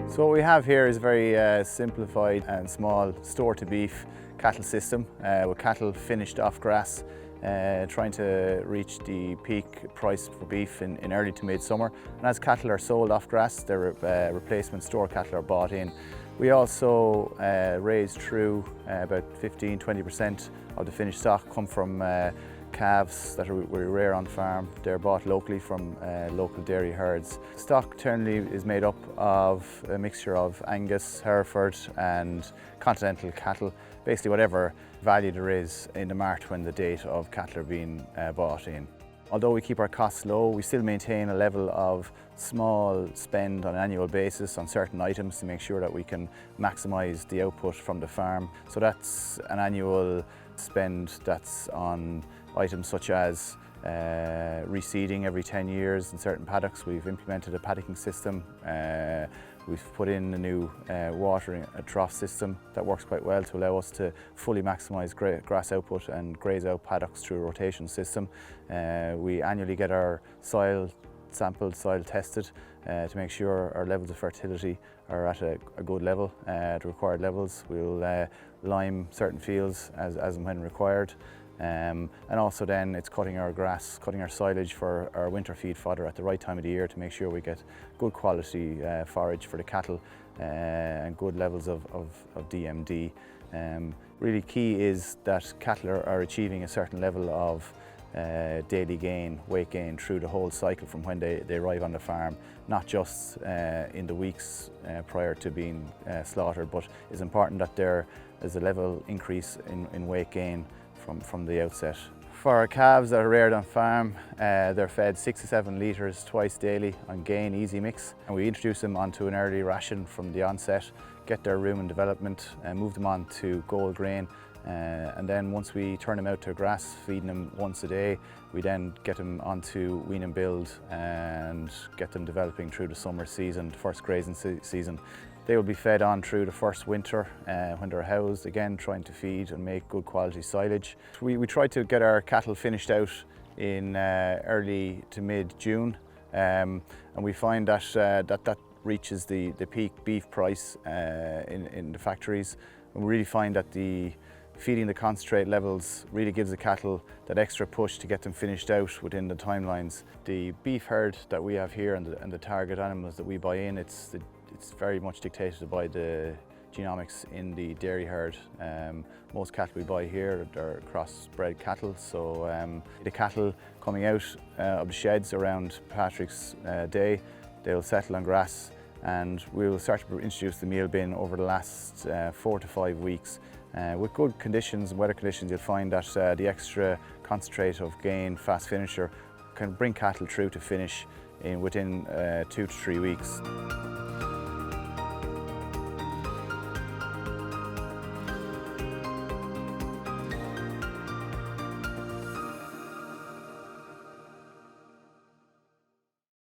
So what we have here is a very simplified and small store-to-beef cattle system with cattle finished off grass, trying to reach the peak price for beef in early to mid-summer. And as cattle are sold off grass, their replacement store cattle are bought in. We also raise through about 15–20% of the finished stock come from calves that we rear on farm. They're bought locally from local dairy herds. Stock generally is made up of a mixture of Angus, Hereford and continental cattle, basically whatever value there is in the mart when the date of cattle are being bought in. Although we keep our costs low, we still maintain a level of small spend on an annual basis on certain items to make sure that we can maximise the output from the farm. So that's an annual spend that's on items such as reseeding every 10 years in certain paddocks. We've implemented a paddocking system. We've put in a new watering trough system that works quite well to allow us to fully maximise grass output and graze out paddocks through a rotation system. We annually get our soil sampled, soil tested to make sure our levels of fertility are at a good level, the required levels. We'll lime certain fields as and when required. And also then it's cutting our grass, cutting our silage for our winter feed fodder at the right time of the year to make sure we get good quality forage for the cattle and good levels of DMD. Really key is that cattle are achieving a certain level of daily gain, weight gain through the whole cycle from when they arrive on the farm, not just in the weeks prior to being slaughtered, but it's important that there is a level increase in weight gain from the outset. For our calves that are reared on farm, they're fed 6 to 7 litres twice daily on Gain Easy Mix, and we introduce them onto an early ration from the onset, get their rumen development and move them on to Gold Grain. And then once we turn them out to grass, feeding them once a day, we then get them onto wean and build and get them developing through the summer season, the first grazing season. They will be fed on through the first winter when they're housed, again trying to feed and make good quality silage. We try to get our cattle finished out in early to mid-June, and we find that that reaches the peak beef price in the factories. And we really find that feeding the concentrate levels really gives the cattle that extra push to get them finished out within the timelines. The beef herd that we have here and the target animals that we buy in, it's very much dictated by the genomics in the dairy herd. Most cattle we buy here are crossbred cattle, so the cattle coming out of the sheds around Patrick's Day, they'll settle on grass, and we will start to introduce the meal bin over the last 4 to 5 weeks. With good conditions and weather conditions, you'll find that the extra concentrate of Gain Fast Finisher can bring cattle through to finish within 2 to 3 weeks.